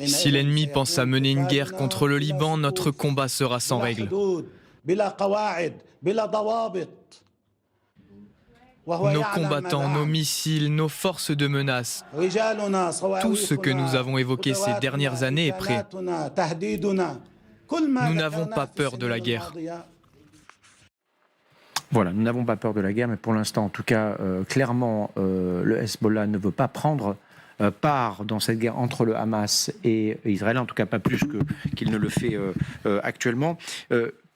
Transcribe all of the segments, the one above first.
Si l'ennemi pense à mener une guerre contre le Liban, notre combat sera sans règle. Nos combattants, nos missiles, nos forces de menace, tout ce que nous avons évoqué ces dernières années est prêt. Nous n'avons pas peur de la guerre. Voilà, nous n'avons pas peur de la guerre, mais pour l'instant, en tout cas, clairement, le Hezbollah ne veut pas prendre part dans cette guerre entre le Hamas et Israël, en tout cas pas plus qu'il ne le fait actuellement.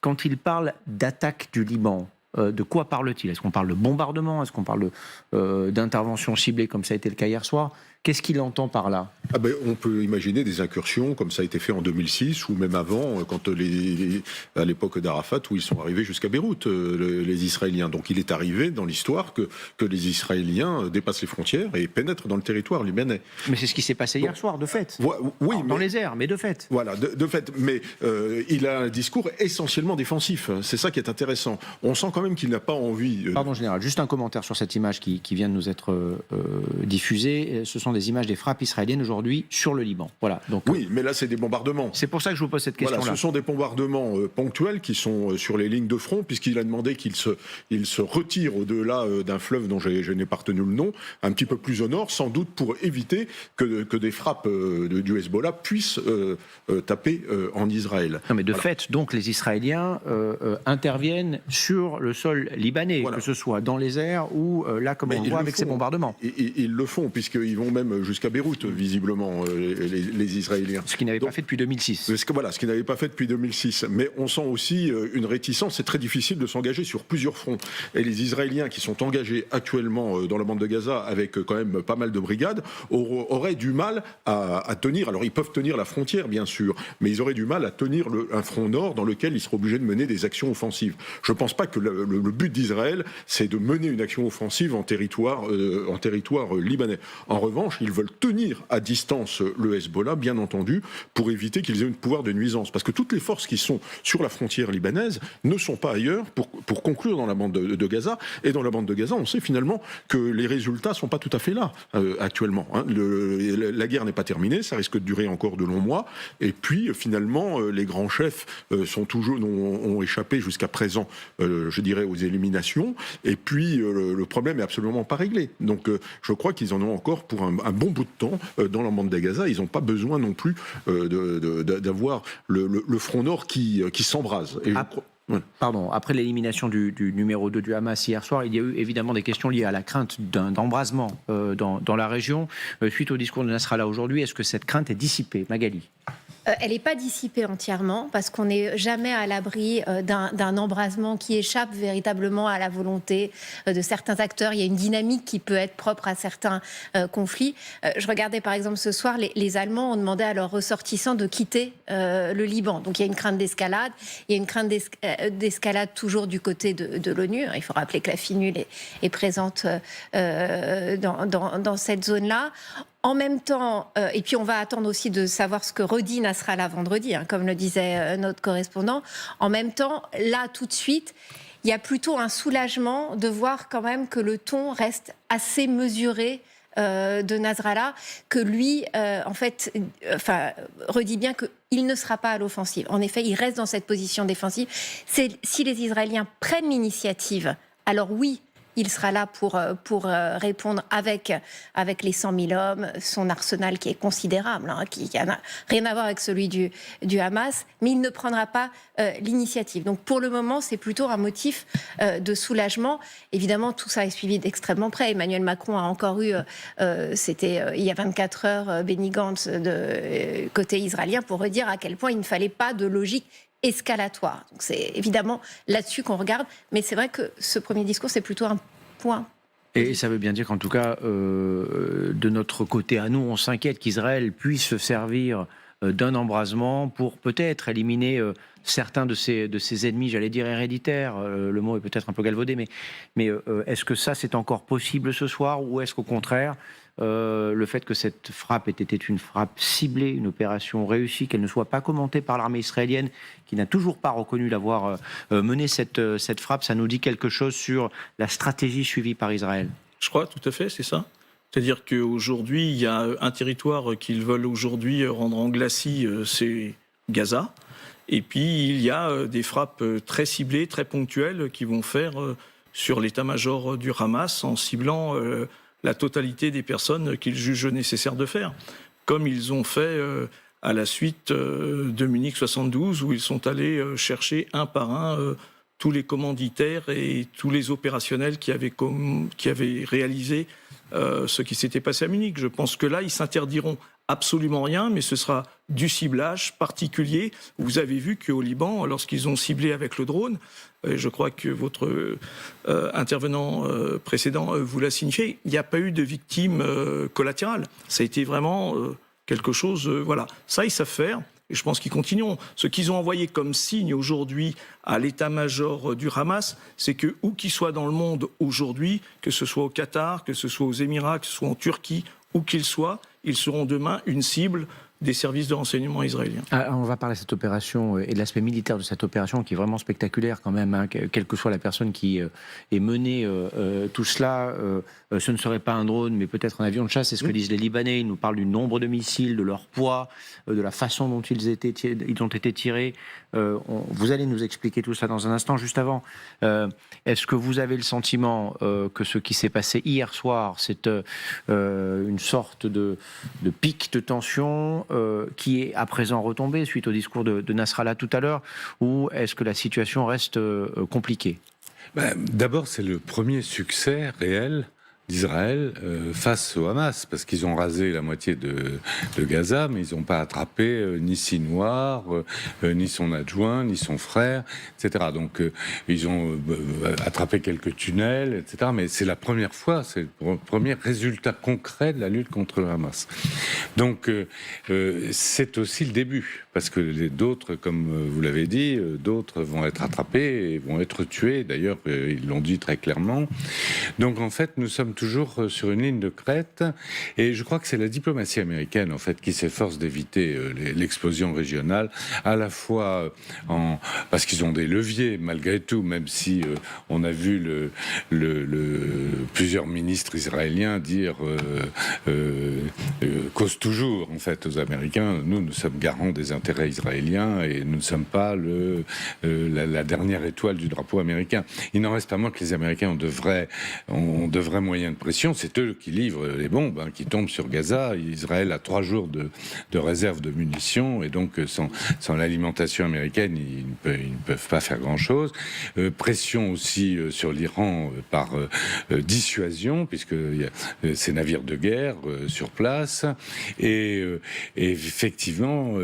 Quand il parle d'attaque du Liban, de quoi parle-t-il? Est-ce qu'on parle de bombardement? Est-ce qu'on parle d'intervention ciblée comme ça a été le cas hier soir? Qu'est-ce qu'il entend par là? On peut imaginer des incursions comme ça a été fait en 2006 ou même avant, quand à l'époque d'Arafat, où ils sont arrivés jusqu'à Beyrouth, les Israéliens. Donc il est arrivé dans l'histoire que les Israéliens dépassent les frontières et pénètrent dans le territoire libanais. Mais c'est ce qui s'est passé hier soir, de fait. Oui, dans les airs, mais de fait. Voilà, de fait. Mais il a un discours essentiellement défensif. C'est ça qui est intéressant. On sent quand même qu'il n'a pas envie... Pardon, général, juste un commentaire sur cette image qui vient de nous être diffusée. Ce sont des images des frappes israéliennes aujourd'hui sur le Liban. Voilà. Donc, oui, mais là, c'est des bombardements. C'est pour ça que je vous pose cette question-là. Voilà, ce sont des bombardements ponctuels qui sont sur les lignes de front, puisqu'il a demandé qu'il se retire au-delà d'un fleuve dont je n'ai pas retenu le nom, un petit peu plus au nord, sans doute pour éviter que des frappes du Hezbollah puissent taper en Israël. Non, mais de fait, donc, les Israéliens interviennent sur le sol libanais, que ce soit dans les airs ou là, comme on le voit avec ces bombardements. Ils le font, puisqu'ils vont même jusqu'à Beyrouth, visiblement, les Israéliens. Ce qu'ils n'avaient pas fait depuis 2006. Ce qu'ils n'avaient pas fait depuis 2006. Mais on sent aussi une réticence. C'est très difficile de s'engager sur plusieurs fronts. Et les Israéliens qui sont engagés actuellement dans la bande de Gaza, avec quand même pas mal de brigades, auraient du mal à tenir. Alors ils peuvent tenir la frontière, bien sûr, mais ils auraient du mal à tenir un front nord dans lequel ils seraient obligés de mener des actions offensives. Je ne pense pas que le but d'Israël, c'est de mener une action offensive en territoire libanais. En revanche, ils veulent tenir à distance le Hezbollah, bien entendu, pour éviter qu'ils aient un pouvoir de nuisance. Parce que toutes les forces qui sont sur la frontière libanaise ne sont pas ailleurs pour conclure dans la bande de Gaza. Et dans la bande de Gaza, on sait finalement que les résultats ne sont pas tout à fait là, actuellement. La guerre n'est pas terminée, ça risque de durer encore de longs mois. Et puis, finalement, les grands chefs ont échappé jusqu'à présent, je dirais, aux éliminations. Et puis, le problème n'est absolument pas réglé. Donc, je crois qu'ils en ont encore pour un bon bout de temps dans la bande de Gaza. Ils n'ont pas besoin non plus d'avoir le front nord qui s'embrase. Pardon, après l'élimination du numéro 2 du Hamas hier soir, il y a eu évidemment des questions liées à la crainte d'embrasement dans la région. Suite au discours de Nasrallah aujourd'hui, est-ce que cette crainte est dissipée? Magali? Elle n'est pas dissipée entièrement parce qu'on n'est jamais à l'abri d'un embrasement qui échappe véritablement à la volonté de certains acteurs. Il y a une dynamique qui peut être propre à certains conflits. Je regardais par exemple ce soir, les Allemands ont demandé à leurs ressortissants de quitter le Liban. Donc il y a une crainte d'escalade. Il y a une crainte d'escalade toujours du côté de l'ONU. Il faut rappeler que la FINUL est présente dans cette zone-là. En même temps, et puis on va attendre aussi de savoir ce que redit Nasrallah vendredi, comme le disait notre correspondant. En même temps, là, tout de suite, il y a plutôt un soulagement de voir quand même que le ton reste assez mesuré de Nasrallah, que lui, redit bien qu'il ne sera pas à l'offensive. En effet, il reste dans cette position défensive. Si les Israéliens prennent l'initiative, alors oui, il sera là pour répondre avec les 100 000 hommes, son arsenal qui est considérable, qui n'a rien à voir avec celui du Hamas, mais il ne prendra pas l'initiative. Donc pour le moment, c'est plutôt un motif de soulagement. Évidemment, tout ça est suivi d'extrêmement près. Emmanuel Macron a encore eu, c'était il y a 24 heures, Benny Gantz de côté israélien pour redire à quel point il ne fallait pas de logique escalatoire. Donc c'est évidemment là-dessus qu'on regarde, mais c'est vrai que ce premier discours, c'est plutôt un point. Et ça veut bien dire qu'en tout cas, de notre côté à nous, on s'inquiète qu'Israël puisse se servir d'un embrasement pour peut-être éliminer certains de ses ennemis, j'allais dire héréditaires. Le mot est peut-être un peu galvaudé, mais est-ce que ça, c'est encore possible ce soir, ou est-ce qu'au contraire, le fait que cette frappe ait été une frappe ciblée, une opération réussie, qu'elle ne soit pas commentée par l'armée israélienne, qui n'a toujours pas reconnu l'avoir mené cette frappe, ça nous dit quelque chose sur la stratégie suivie par Israël? Je crois, tout à fait, c'est ça. C'est-à-dire qu'aujourd'hui, il y a un territoire qu'ils veulent aujourd'hui rendre en glacis, c'est Gaza. Et puis, il y a des frappes très ciblées, très ponctuelles, qui vont faire sur l'état-major du Hamas en ciblant la totalité des personnes qu'ils jugent nécessaire de faire. Comme ils ont fait à la suite de Munich 72, où ils sont allés chercher un par un tous les commanditaires et tous les opérationnels qui avaient réalisé ce qui s'était passé à Munich. Je pense que là, ils s'interdiront absolument rien, mais ce sera du ciblage particulier. Vous avez vu qu'au Liban, lorsqu'ils ont ciblé avec le drone, je crois que votre intervenant précédent vous l'a signifié, il n'y a pas eu de victimes collatérales. Ça a été vraiment quelque chose... voilà, ça, ils savent faire. Et je pense qu'ils continueront. Ce qu'ils ont envoyé comme signe aujourd'hui à l'état-major du Hamas, c'est que où qu'ils soient dans le monde aujourd'hui, que ce soit au Qatar, que ce soit aux Émirats, que ce soit en Turquie, où qu'ils soient, ils seront demain une cible des services de renseignement israéliens. On va parler de cette opération et de l'aspect militaire de cette opération qui est vraiment spectaculaire quand même, hein, quelle que soit la personne qui est menée tout cela. Ce ne serait pas un drone, mais peut-être un avion de chasse. C'est ce que disent les Libanais. Ils nous parlent du nombre de missiles, de leur poids, de la façon dont ils ont été tirés. Vous allez nous expliquer tout ça dans un instant. Juste avant, est-ce que vous avez le sentiment que ce qui s'est passé hier soir, c'est une sorte de pic de tension qui est à présent retombé suite au discours de Nasrallah tout à l'heure, ou est-ce que la situation reste compliquée ? D'abord, c'est le premier succès réel d'Israël face au Hamas, parce qu'ils ont rasé la moitié de Gaza, mais ils n'ont pas attrapé ni Sinwar, ni son adjoint, ni son frère, etc. Donc ils ont attrapé quelques tunnels, etc. Mais c'est la première fois, c'est le premier résultat concret de la lutte contre le Hamas. Donc c'est aussi le début, parce que d'autres, comme vous l'avez dit, d'autres vont être attrapés et vont être tués. D'ailleurs, ils l'ont dit très clairement. Donc en fait, nous sommes toujours sur une ligne de crête, et je crois que c'est la diplomatie américaine en fait qui s'efforce d'éviter l'explosion régionale, à la fois parce qu'ils ont des leviers malgré tout, même si on a vu plusieurs ministres israéliens dire cause toujours en fait aux Américains, nous sommes garants des intérêts israéliens et nous ne sommes pas la dernière étoile du drapeau américain. Il n'en reste pas moins que les Américains ont de vrais moyens de pression. C'est eux qui livrent les bombes qui tombent sur Gaza. Israël a 3 jours de réserve de munitions, et donc sans l'alimentation américaine, ils ne peuvent pas faire grand-chose. Pression aussi sur l'Iran par dissuasion, puisque il y a ces navires de guerre sur place. Et effectivement,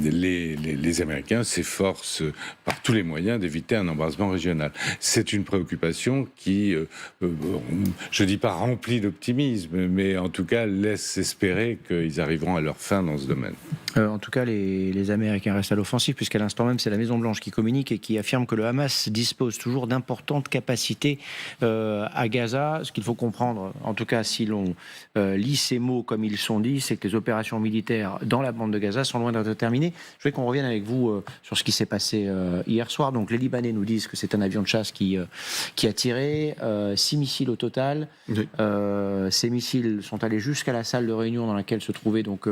les Américains s'efforcent par tous les moyens d'éviter un embrasement régional. C'est une préoccupation qui, je ne dis pas remplie d'optimisme, mais en tout cas laisse espérer qu'ils arriveront à leur fin dans ce domaine. En tout cas, les Américains restent à l'offensive, puisqu'à l'instant même, c'est la Maison-Blanche qui communique et qui affirme que le Hamas dispose toujours d'importantes capacités à Gaza. Ce qu'il faut comprendre, en tout cas si l'on lit ces mots comme ils sont dits, c'est que les opérations militaires dans la bande de Gaza sont loin d'être terminées. Je voudrais qu'on revienne avec vous sur ce qui s'est passé hier soir. Donc les Libanais nous disent que c'est un avion de chasse qui a tiré 6 missiles au total. Oui. Ces missiles sont allés jusqu'à la salle de réunion dans laquelle se trouvait donc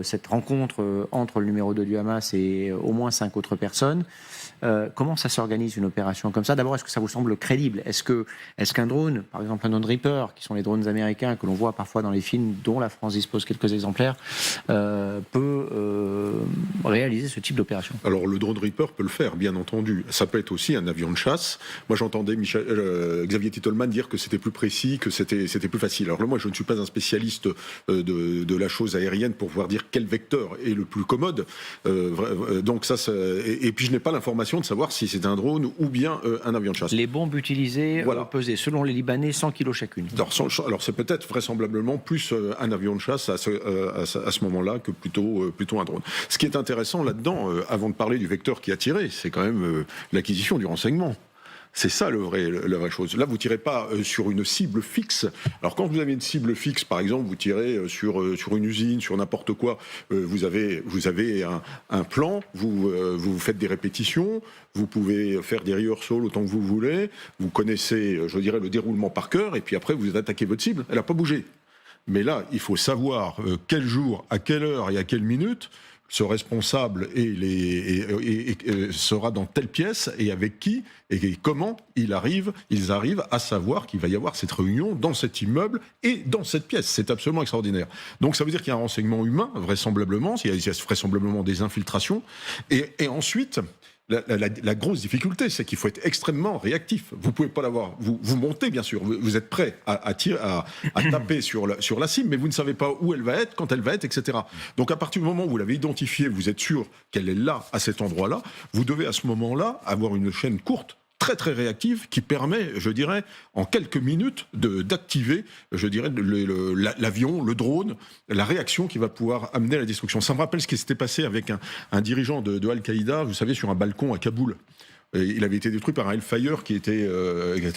cette rencontre entre le numéro 2 du Hamas et au moins 5 autres personnes. Comment ça s'organise une opération comme ça ? D'abord, est-ce que ça vous semble crédible ? Est-ce qu'un drone, par exemple un drone Reaper, qui sont les drones américains que l'on voit parfois dans les films dont la France dispose quelques exemplaires, peut réaliser ce type d'opération ? Alors le drone Reaper peut le faire, bien entendu. Ça peut être aussi un avion de chasse. Moi j'entendais Xavier Titelman dire que c'était plus précis, que c'était plus facile. Alors là, moi je ne suis pas un spécialiste de la chose aérienne pour pouvoir dire quel vecteur est le plus commode. Donc ça, et puis je n'ai pas l'information de savoir si c'est un drone ou bien un avion de chasse. Les bombes utilisées pesaient, selon les Libanais, 100 kilos chacune. Alors c'est peut-être vraisemblablement plus un avion de chasse à ce moment-là que plutôt un drone. Ce qui est intéressant là-dedans, avant de parler du vecteur qui a tiré, c'est quand même l'acquisition du renseignement. C'est ça la vraie chose. Là, vous tirez pas sur une cible fixe. Alors quand vous avez une cible fixe, par exemple, vous tirez sur une usine, sur n'importe quoi, vous avez un plan, vous faites des répétitions, vous pouvez faire des rehearsals autant que vous voulez, vous connaissez, je dirais, le déroulement par cœur, et puis après vous attaquez votre cible. Elle n'a pas bougé. Mais là, il faut savoir quel jour, à quelle heure et à quelle minute ce responsable sera dans telle pièce et avec qui et comment ils arrivent à savoir qu'il va y avoir cette réunion dans cet immeuble et dans cette pièce. C'est absolument extraordinaire. Donc ça veut dire qu'il y a un renseignement humain, vraisemblablement, il y a vraisemblablement des infiltrations. Et ensuite, la grosse difficulté, c'est qu'il faut être extrêmement réactif. Vous pouvez pas l'avoir. Vous montez, bien sûr. Vous êtes prêt à tirer, à taper sur la cible, mais vous ne savez pas où elle va être, quand elle va être, etc. Donc, à partir du moment où vous l'avez identifiée, vous êtes sûr qu'elle est là, à cet endroit-là, vous devez à ce moment-là avoir une chaîne courte, très très réactive, qui permet, je dirais, en quelques minutes d'activer, je dirais, l'avion, le drone, la réaction qui va pouvoir amener à la destruction. Ça me rappelle ce qui s'était passé avec un dirigeant de Al-Qaïda, vous savez, sur un balcon à Kaboul. Et il avait été détruit par un Hellfire qui était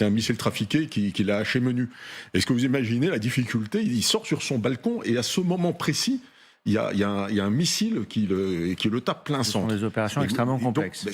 un missile trafiqué qui l'a haché menu. Est-ce que vous imaginez la difficulté? Il sort sur son balcon et à ce moment précis, il y a un missile qui le tape plein centre. Ce sont des opérations extrêmement complexes.